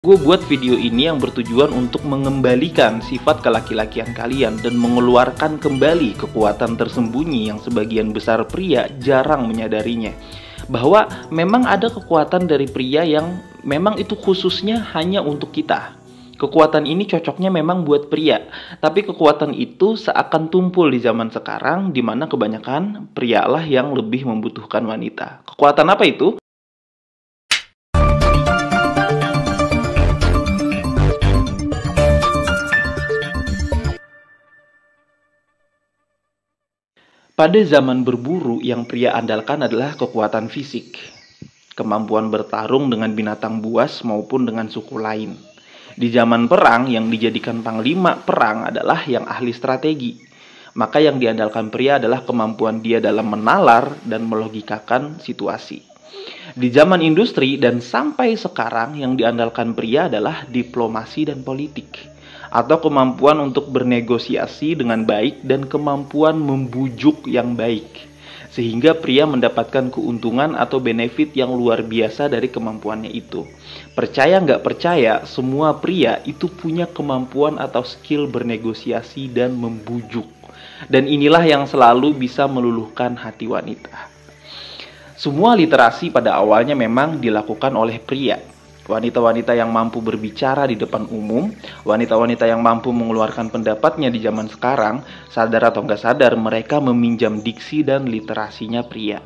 Gue buat video ini yang bertujuan untuk mengembalikan sifat kelaki-lakian kalian dan mengeluarkan kembali kekuatan tersembunyi yang sebagian besar pria jarang menyadarinya. Bahwa memang ada kekuatan dari pria yang memang itu khususnya hanya untuk kita. Kekuatan ini cocoknya memang buat pria, tapi kekuatan itu seakan tumpul di zaman sekarang di mana kebanyakan prialah yang lebih membutuhkan wanita. Kekuatan apa itu? Pada zaman berburu, yang pria andalkan adalah kekuatan fisik, kemampuan bertarung dengan binatang buas maupun dengan suku lain. Di zaman perang, yang dijadikan panglima perang adalah yang ahli strategi. Maka yang diandalkan pria adalah kemampuan dia dalam menalar dan melogikakan situasi. Di zaman industri dan sampai sekarang, yang diandalkan pria adalah diplomasi dan politik, atau kemampuan untuk bernegosiasi dengan baik dan kemampuan membujuk yang baik, sehingga pria mendapatkan keuntungan atau benefit yang luar biasa dari kemampuannya itu. Percaya nggak percaya, semua pria itu punya kemampuan atau skill bernegosiasi dan membujuk. Dan inilah yang selalu bisa meluluhkan hati wanita. Semua literasi pada awalnya memang dilakukan oleh pria. Wanita-wanita yang mampu berbicara di depan umum, wanita-wanita yang mampu mengeluarkan pendapatnya di zaman sekarang, sadar atau nggak sadar, mereka meminjam diksi dan literasinya pria.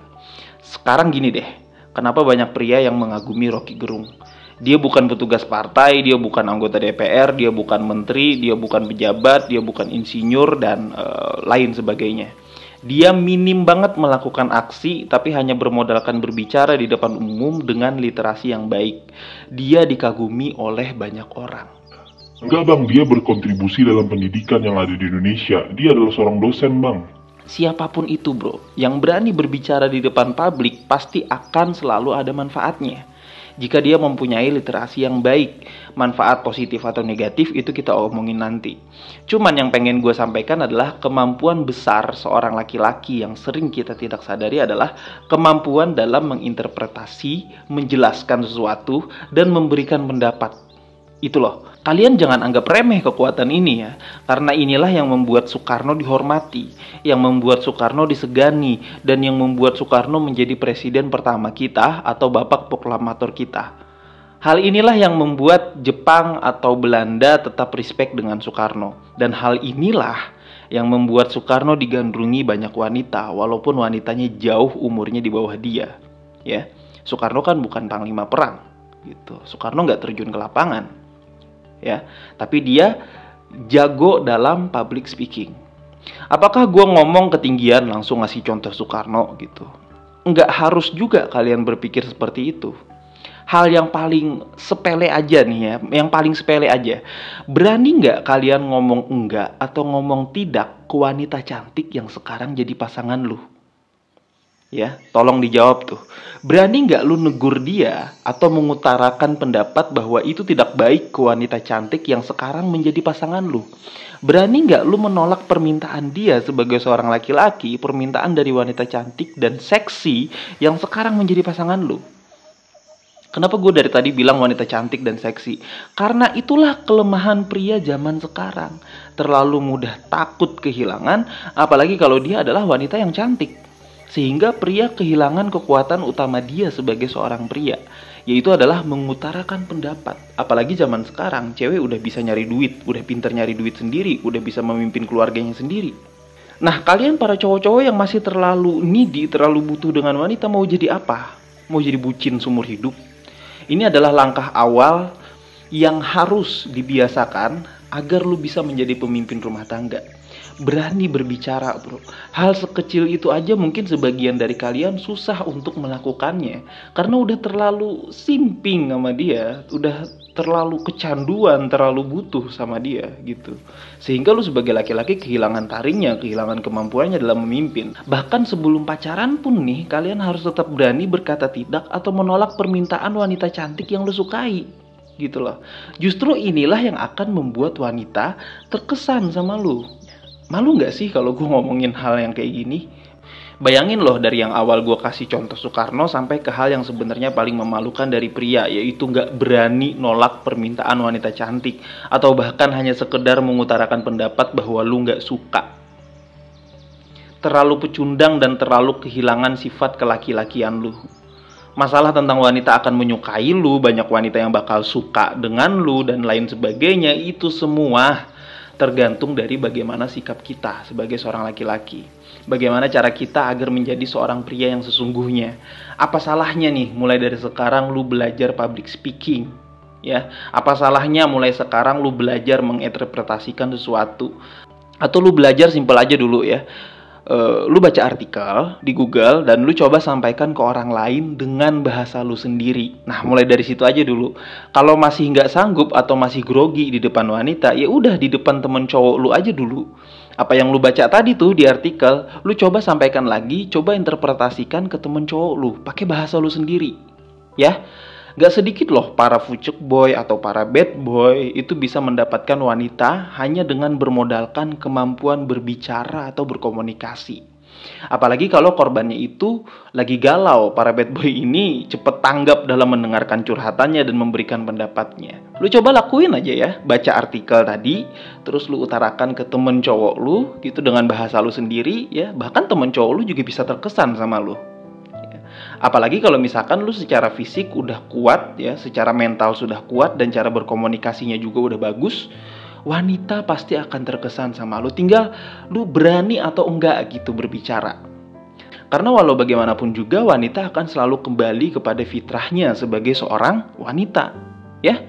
Sekarang gini deh, kenapa banyak pria yang mengagumi Rocky Gerung? Dia bukan petugas partai, dia bukan anggota DPR, dia bukan menteri, dia bukan pejabat, dia bukan insinyur, dan lain sebagainya. Dia minim banget melakukan aksi, tapi hanya bermodalkan berbicara di depan umum dengan literasi yang baik. Dia dikagumi oleh banyak orang. Enggak bang, dia berkontribusi dalam pendidikan yang ada di Indonesia. Dia adalah seorang dosen bang. Siapapun itu bro, yang berani berbicara di depan publik pasti akan selalu ada manfaatnya. Jika dia mempunyai literasi yang baik, manfaat positif atau negatif itu kita omongin nanti. Cuman yang pengen gue sampaikan adalah kemampuan besar seorang laki-laki yang sering kita tidak sadari adalah kemampuan dalam menginterpretasi, menjelaskan sesuatu, dan memberikan pendapat. Itu loh, kalian jangan anggap remeh kekuatan ini ya, karena inilah yang membuat Soekarno dihormati, yang membuat Soekarno disegani, dan yang membuat Soekarno menjadi presiden pertama kita atau bapak proklamator kita. Hal inilah yang membuat Jepang atau Belanda tetap respect dengan Soekarno, dan hal inilah yang membuat Soekarno digandrungi banyak wanita, walaupun wanitanya jauh umurnya di bawah dia. Ya, Soekarno kan bukan panglima perang, gitu. Soekarno nggak terjun ke lapangan. Ya, tapi dia jago dalam public speaking. Apakah gue ngomong ketinggian langsung ngasih contoh Soekarno gitu? Nggak harus juga kalian berpikir seperti itu. Hal yang paling sepele aja nih ya, yang paling sepele aja. Berani nggak kalian ngomong enggak atau ngomong tidak ke wanita cantik yang sekarang jadi pasangan lu? Ya, tolong dijawab tuh. Berani nggak lu negur dia atau mengutarakan pendapat bahwa itu tidak baik ke wanita cantik yang sekarang menjadi pasangan lu? Berani nggak lu menolak permintaan dia sebagai seorang laki-laki, permintaan dari wanita cantik dan seksi yang sekarang menjadi pasangan lu? Kenapa gue dari tadi bilang wanita cantik dan seksi? Karena itulah kelemahan pria zaman sekarang. Terlalu mudah takut kehilangan, apalagi kalau dia adalah wanita yang cantik. Sehingga pria kehilangan kekuatan utama dia sebagai seorang pria, yaitu adalah mengutarakan pendapat. Apalagi zaman sekarang, cewek udah bisa nyari duit, udah pinter nyari duit sendiri, udah bisa memimpin keluarganya sendiri. Nah, kalian para cowok-cowok yang masih terlalu needy, terlalu butuh dengan wanita, mau jadi apa? Mau jadi bucin seumur hidup? Ini adalah langkah awal yang harus dibiasakan agar lu bisa menjadi pemimpin rumah tangga. Berani berbicara bro. Hal sekecil itu aja mungkin sebagian dari kalian susah untuk melakukannya, karena udah terlalu simping sama dia, udah terlalu kecanduan, terlalu butuh sama dia gitu. Sehingga lu sebagai laki-laki kehilangan taringnya, kehilangan kemampuannya dalam memimpin. Bahkan sebelum pacaran pun nih, kalian harus tetap berani berkata tidak atau menolak permintaan wanita cantik yang lu sukai gitu loh. Justru inilah yang akan membuat wanita terkesan sama lu. Malu nggak sih kalau gue ngomongin hal yang kayak gini? Bayangin loh, dari yang awal gue kasih contoh Soekarno sampai ke hal yang sebenarnya paling memalukan dari pria, yaitu nggak berani nolak permintaan wanita cantik, atau bahkan hanya sekedar mengutarakan pendapat bahwa lu nggak suka. Terlalu pecundang dan terlalu kehilangan sifat kelaki-lakian lu. Masalah tentang wanita akan menyukai lu, banyak wanita yang bakal suka dengan lu, dan lain sebagainya, itu semua tergantung dari bagaimana sikap kita sebagai seorang laki-laki. Bagaimana cara kita agar menjadi seorang pria yang sesungguhnya. Apa salahnya nih mulai dari sekarang lu belajar public speaking, ya? Apa salahnya mulai sekarang lu belajar menginterpretasikan sesuatu? Atau lu belajar simpel aja dulu ya. Lu baca artikel di Google dan lu coba sampaikan ke orang lain dengan bahasa lu sendiri. Nah, mulai dari situ aja dulu. Kalau masih nggak sanggup atau masih grogi di depan wanita, ya udah di depan temen cowok lu aja dulu. Apa yang lu baca tadi tuh di artikel, lu coba sampaikan lagi, coba interpretasikan ke temen cowok lu, pakai bahasa lu sendiri. Ya. Gak sedikit loh para fucek boy atau para bad boy itu bisa mendapatkan wanita hanya dengan bermodalkan kemampuan berbicara atau berkomunikasi. Apalagi kalau korbannya itu lagi galau, para bad boy ini cepet tanggap dalam mendengarkan curhatannya dan memberikan pendapatnya. Lu coba lakuin aja ya, baca artikel tadi, terus lu utarakan ke temen cowok lu gitu dengan bahasa lu sendiri ya, bahkan temen cowok lu juga bisa terkesan sama lu. Apalagi kalau misalkan lu secara fisik udah kuat ya, secara mental sudah kuat dan cara berkomunikasinya juga udah bagus, wanita pasti akan terkesan sama lu. Tinggal lu berani atau enggak gitu berbicara. Karena walau bagaimanapun juga wanita akan selalu kembali kepada fitrahnya sebagai seorang wanita, ya.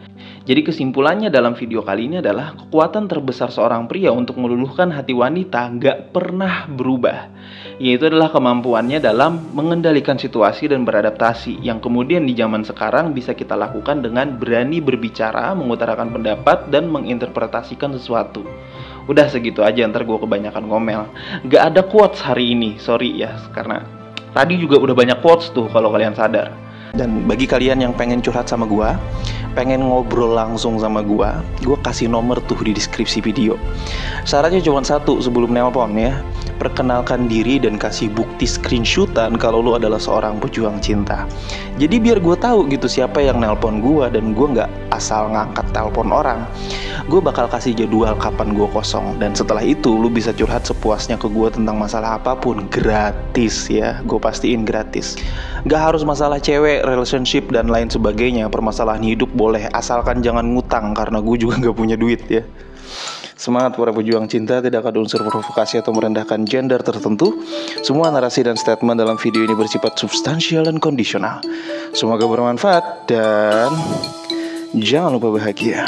Jadi kesimpulannya dalam video kali ini adalah kekuatan terbesar seorang pria untuk meluluhkan hati wanita gak pernah berubah, yaitu adalah kemampuannya dalam mengendalikan situasi dan beradaptasi, yang kemudian di zaman sekarang bisa kita lakukan dengan berani berbicara, mengutarakan pendapat, dan menginterpretasikan sesuatu. Udah segitu aja, ntar gue kebanyakan ngomel. Gak ada quotes hari ini, sorry ya, karena tadi juga udah banyak quotes tuh kalau kalian sadar. Dan bagi kalian yang pengen curhat sama gue, pengen ngobrol langsung sama gue kasih nomor tuh di deskripsi video. Syaratnya cuma satu sebelum nelpon ya, perkenalkan diri dan kasih bukti screenshotan kalau lu adalah seorang pejuang cinta. Jadi biar gue tahu gitu siapa yang nelpon gue, dan gue nggak asal ngangkat telepon orang. Gue bakal kasih jadwal kapan gue kosong, dan setelah itu lu bisa curhat sepuasnya ke gue tentang masalah apapun, gratis ya, gue pastiin gratis. Gak harus masalah cewek, relationship, dan lain sebagainya. Permasalahan hidup boleh, asalkan jangan ngutang, karena gue juga gak punya duit ya. Semangat para pejuang cinta, tidak ada unsur provokasi atau merendahkan gender tertentu. Semua narasi dan statement dalam video ini bersifat substansial dan kondisional. Semoga bermanfaat dan jangan lupa bahagia.